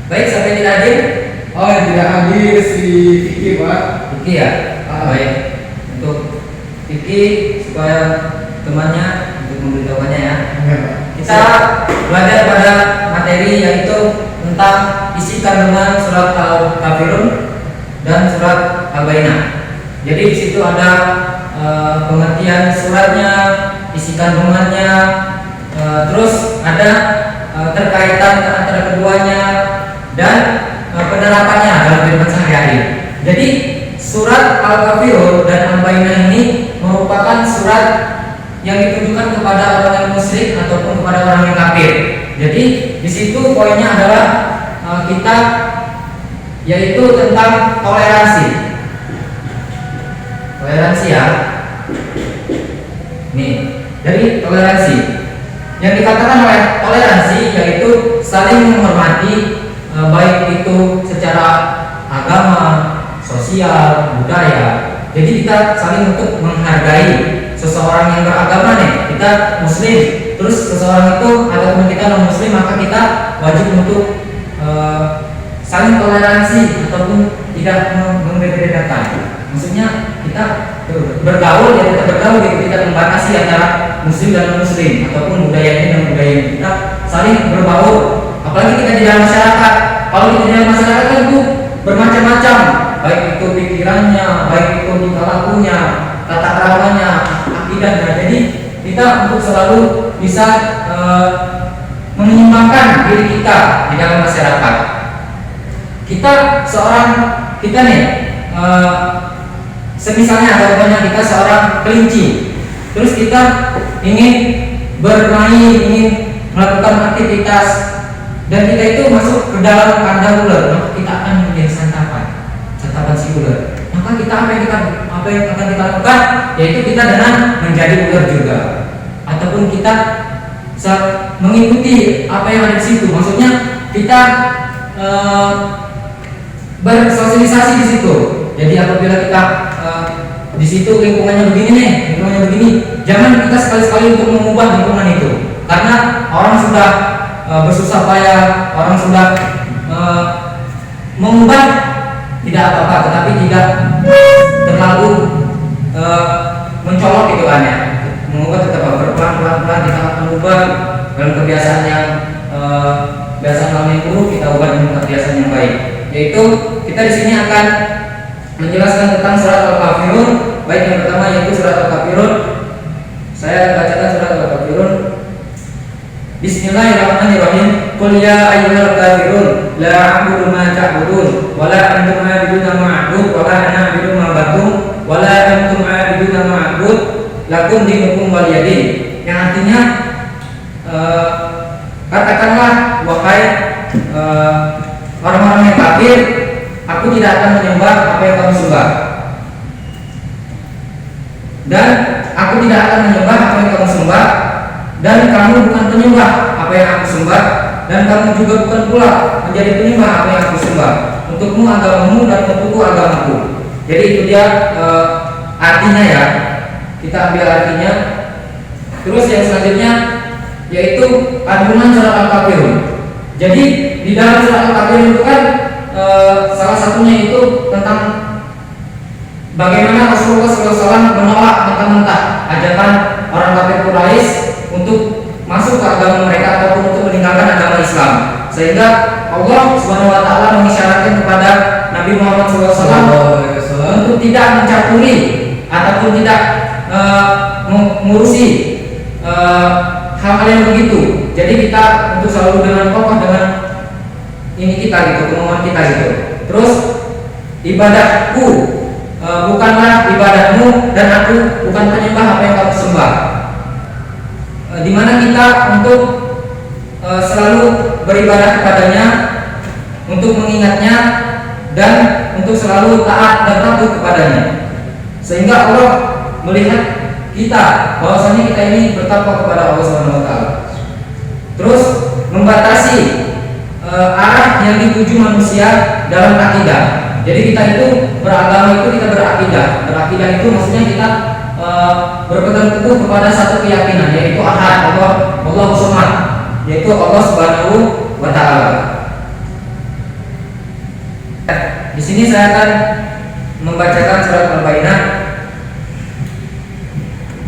Baik, sampai tidak hadir. Oh, yang tidak hadir si Vicky, Pak. Vicky ya. Baik. Untuk Vicky supaya temannya untuk memberitahukannya ya. Iya, Pak. Kita belajar pada materi yaitu tentang isi kandungan surat Al-Kafirun dan surat Al-Bayyinah. Jadi di situ ada pengertian suratnya, isi kandungannya, terus ada terkaitan antara keduanya dan penerapannya dalam kehidupan sehari-hari. Jadi surat Al-Kafirun dan Al-Bayyinah ini merupakan surat yang ditujukan kepada orang yang musyrik ataupun kepada orang yang kafir. Jadi di situ poinnya adalah kita yaitu tentang toleransi. Toleransi ya. Nih, jadi toleransi. Yang dikatakan oleh toleransi yaitu saling menghormati, baik itu secara agama, sosial, budaya. Jadi kita saling untuk menghargai seseorang yang beragama nih, kita muslim, terus seseorang itu ataupun kita non muslim, maka kita wajib untuk saling toleransi ataupun tidak membeda-bedakan. Maksudnya kita bergaul ya, kita bergaul, kita membatasi antara muslim dan non muslim ataupun budaya ini dan budaya ini, kita saling berbaur. Apalagi kita di dalam masyarakat. Kalau kita di dalam masyarakat kan itu bermacam-macam, baik itu pikirannya, baik itu tingkah lakunya, tata keramanya, akidahnya. Jadi kita untuk selalu bisa menyeimbangkan diri kita di dalam masyarakat. Kita nih semisalnya contohnya kita seorang kelinci, terus kita ingin bermain, ingin melakukan aktivitas, dan kita itu masuk ke dalam kandang ular, maka kita akan menjadi santapan si ular. Maka kita apa yang akan kita lakukan, yaitu kita dengan menjadi ular juga, ataupun kita mengikuti apa yang ada di situ. Maksudnya kita bersosialisasi di situ. Jadi apabila kita di situ lingkungannya begini, jangan kita sekali-sekali untuk mengubah lingkungan itu, karena orang sudah bersusah payah, orang sudah mengubah tidak apa-apa, tetapi tidak terlalu mencolok gitu kan ya. Mengubah tetap pelan-pelan kita akan ubah dalam kebiasaan yang kebiasaan yang buruk kita ubah dengan kebiasaan yang baik. Yaitu kita di sini akan menjelaskan tentang surat Al-Kafirun. Baik, yang pertama yaitu surat Al-Kafirun. Saya bacakan surat Al-Kafirun. Bismillahirrahmanirrahim. Qul ya ayyuhal kafirun la a'budu ma ta'budun wa la antum 'abiduna ma a'budu wa la ana 'abidu ma ba'tum wa la antum 'abiduna ma a'budu lakum dinukum waliyadin. Yang artinya katakanlah wahai orang-orang yang kafir, aku tidak akan menyembah apa yang kamu sembah, dan aku tidak akan menyembah apa yang kamu sembah, dan kamu bukan penyembah apa yang aku sembah, dan kamu juga bukan pula menjadi penyembah apa yang aku sembah. Untukmu agamamu dan untukku agamaku. Jadi itu dia artinya ya. Kita ambil artinya. Terus yang selanjutnya yaitu kandungan surat Al-Kafirun. Jadi di dalam surat Al-Kafirun itu kan salah satunya itu tentang bagaimana Rasulullah SAW menolak mentah-mentah ajakan orang kafir Quraisy untuk masuk ke agama mereka ataupun untuk meninggalkan agama Islam, sehingga Allah Subhanahu Wa Taala mengisyaratkan kepada Nabi Muhammad SAW untuk tidak mencampuri ataupun tidak mengurusi hal-hal yang begitu. Jadi kita untuk selalu dengan kokoh dengan ini kita gitu, kemauan kita gitu. Terus ibadahku bukanlah ibadahmu, dan aku bukan penyembah apa yang kamu sembah. Dimana kita untuk selalu beribadah kepadanya, untuk mengingatnya, dan untuk selalu taat dan patuh kepadanya, sehingga Allah melihat kita bahwasanya kita ini bertakwa kepada Allah Subhanahu Wa Taala. Terus membatasi arah yang dituju manusia dalam akidah. Jadi kita itu beragama itu kita berakidah. Berakidah itu maksudnya kita berpegang teguh kepada satu keyakinan, yaitu ahad, Allah Samad, yaitu Allah Subhanahu Wa Taala. di sini saya akan membacakan surat Al-Baqarah.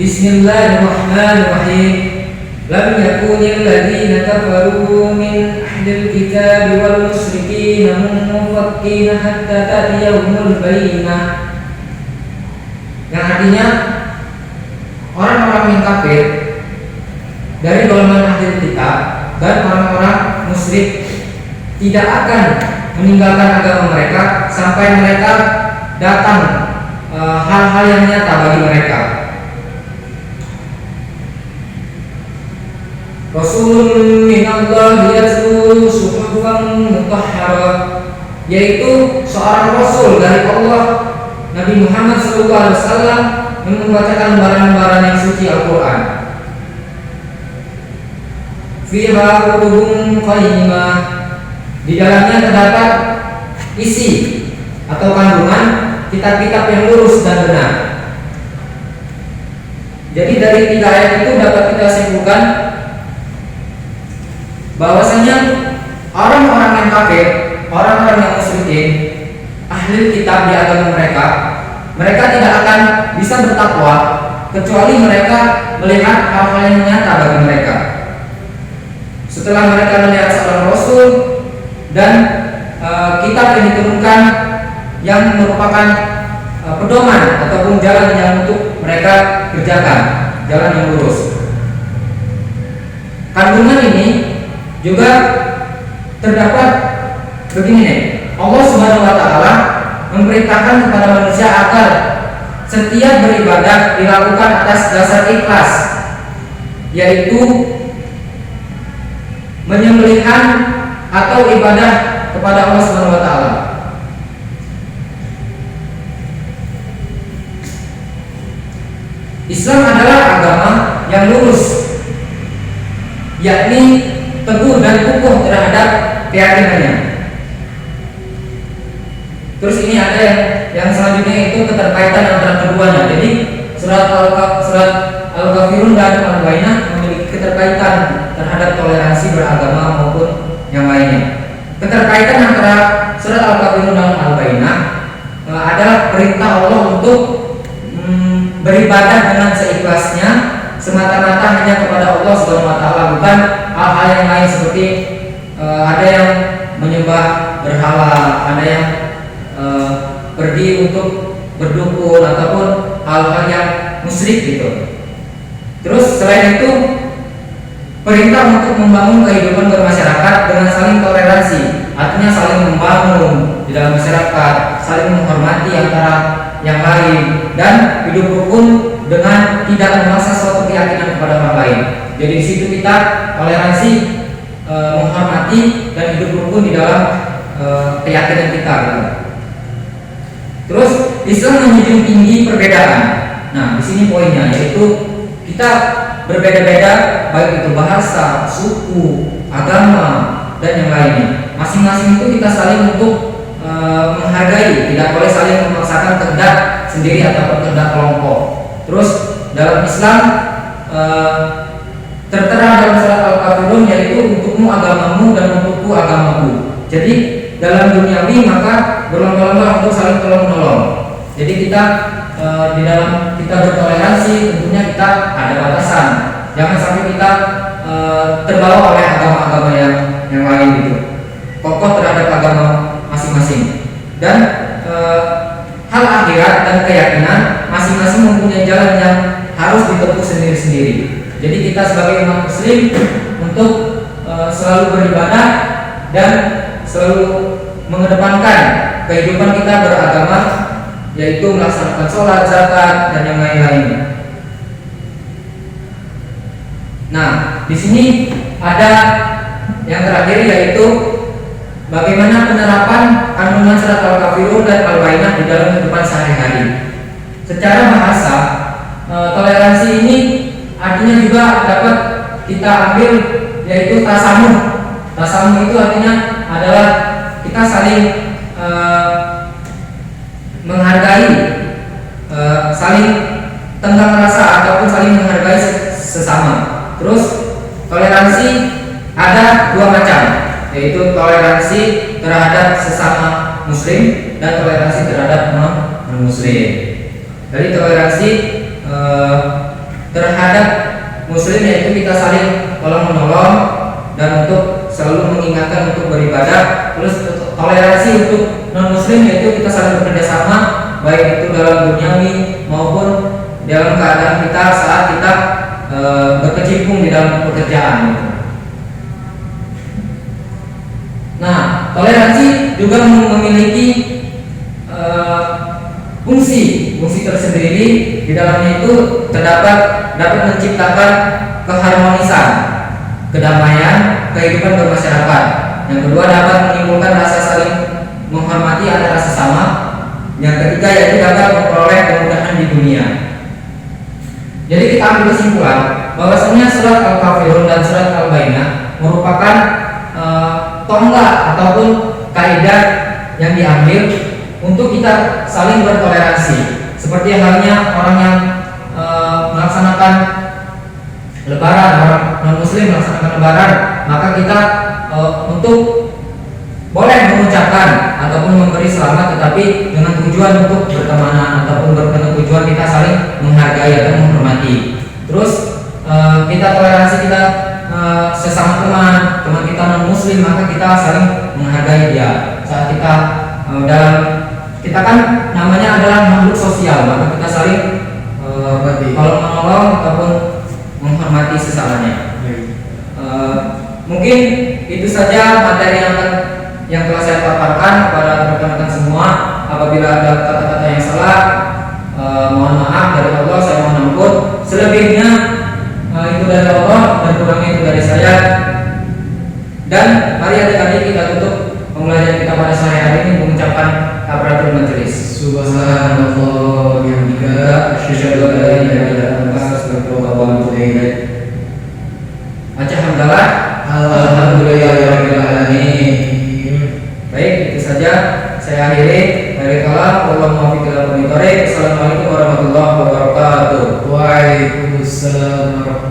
Bismillahirrahmanirrahim. Lam yakunil ladzina kafaru min ahlil kitabi wal musyrikin munfakkina hatta ta'tiyahumul bayyinah. Yang artinya orang-orang yang kafir dari golongan ahli kitab dan orang-orang musyrik tidak akan meninggalkan agama mereka sampai mereka datang hal-hal yang nyata bagi mereka. Rasulun minallah yatlu suhufan mutahharah, yaitu seorang rasul dari Allah, Nabi Muhammad SAW, yang membacakan lembaran-lembaran yang suci Al-Quran. Fiha kutubun qayyimah, di dalamnya terdapat isi atau kandungan kitab-kitab yang lurus dan benar. Jadi dari 3 ayat itu dapat kita simpulkan bahwasanya orang-orang yang kafir, orang-orang yang musyrikin, ahli kitab di agama mereka tidak akan bisa bertakwa kecuali mereka melihat hal-hal yang nyata bagi mereka. Setelah mereka melihat seorang rasul dan kitab yang diturunkan yang merupakan pedoman ataupun jalan yang untuk mereka kerjakan, jalan yang lurus. Kandungan ini juga terdapat begini nih. Allah Subhanahu wa taala memerintahkan kepada manusia agar setiap beribadah dilakukan atas dasar ikhlas, yaitu menyembelihan atau ibadah kepada Allah Subhanahu wa taala. Islam adalah agama yang lurus, yakni teguh dan kukuh terhadap keyakinannya. Terus ini ada yang selanjutnya itu keterkaitan antara keduanya. Jadi surat Al-Kafirun dan Al-Baqarah memiliki keterkaitan terhadap toleransi beragama maupun yang lainnya. Keterkaitan antara surat Al-Kafirun dan Al-Baqarah adalah perintah Allah untuk beribadah dengan seikhlasnya semata-mata hanya kepada Allah Subhanahu wa taala, bukan hal-hal yang lain seperti ada yang menyembah berhala, ada yang pergi untuk berdukun ataupun hal-hal yang musyrik gitu. Terus selain itu perintah untuk membangun kehidupan bermasyarakat dengan saling toleransi, artinya saling membangun di dalam masyarakat, saling menghormati antara yang lain, dan hidup rukun dengan tidak memaksa suatu keyakinan kepada orang lain. Jadi di situ kita toleransi, menghormati dan hidup rukun di dalam keyakinan kita. Gitu. Terus Islam menjunjung tinggi perbedaan. Nah, di sini poinnya yaitu kita berbeda-beda, baik itu bahasa, suku, agama, dan yang lainnya. Masing-masing itu kita saling untuk menghargai, tidak boleh saling memaksakan kehendak sendiri ataupun kehendak kelompok. Terus dalam Islam tertera dalam surat Al-Kafirun yaitu untukmu agamamu dan untukku agamaku. Jadi dalam duniawi maka berlomba-lomba untuk saling tolong-menolong. Jadi kita di dalam kita bertoleransi tentunya kita ada batasan. Jangan sampai kita terbawa oleh agama-agama yang lain gitu. Kokoh terhadap agama masing-masing. Dan hal akhirat dan keyakinan masing-masing mempunyai jalan yang harus ditempuh sendiri-sendiri. Jadi kita sebagai umat muslim untuk selalu beribadah dan selalu mengedepankan kehidupan kita beragama, yaitu melaksanakan sholat, zakat, dan yang lain-lainnya. Nah, di sini ada yang terakhir yaitu bagaimana penerapan kandungan surat Al-Kafirun dan Al-Baqarah di dalam kehidupan sehari-hari. Secara bahasa, toleransi ini artinya juga dapat kita ambil yaitu tasamuh. Tasamuh itu artinya adalah kita saling menghargai, saling tenggang rasa ataupun saling menghargai sesama. Terus toleransi ada 2 macam, yaitu toleransi terhadap sesama muslim dan toleransi terhadap non-muslim. Jadi toleransi terhadap muslim yaitu kita saling tolong menolong dan untuk selalu mengingatkan untuk beribadah. Terus toleransi untuk non-muslim yaitu kita saling bekerja sama, baik itu dalam duniawi maupun dalam keadaan kita saat kita berkecimpung di dalam pekerjaan. Nah, toleransi juga memiliki fungsi tersendiri. Di dalamnya itu dapat menciptakan keharmonisan, kedamaian, kehidupan bermasyarakat. Yang kedua dapat menimbulkan rasa saling menghormati antara sesama. Yang ketiga yaitu dapat memperoleh kemudahan di dunia. Jadi kita ambil kesimpulan bahwasanya surat Al-Kafirun dan surat Al-Bayyinah merupakan tonggak ataupun kaidah yang diambil untuk kita saling bertoleransi. Seperti halnya orang yang melaksanakan Lebaran, orang non-muslim melaksanakan Lebaran, maka kita untuk boleh mengucapkan ataupun memberi selamat, tetapi dengan tujuan untuk bertemanan ataupun dengan tujuan kita saling menghargai atau menghormati. Terus kita toleransi kita sesama teman kita non muslim, maka kita saling menghargai dia. Saat kita dalam kita kan namanya adalah makhluk sosial, maka kita saling kalau menolong ataupun menghormati sesamanya. Mungkin itu saja materi yang telah saya paparkan kepada rekan-rekan semua. Apabila ada kata-kata yang salah, mohon maaf dari Allah, saya mohon ampun. Selebihnya itu dari Allah dan kurangnya itu dari saya. Dan mari adik-adik kita tutup pembelajaran kita pada sore hari ini mengucapkan kafaratul majelis. Subhanallah yang tiga, asyhadu an la ilaha illa anta, astaghfiruka wa atubu ilaik. Baca hamdalah. Alhamdulillahirabbil alamin. Baik, itu saja saya akhiri. Dari kalam Allah muwaffiq ila aqwamit thoriq. Assalamualaikum warahmatullahi wabarakatuh. Waalaikumsalam warahmatullahi wabarakatuh.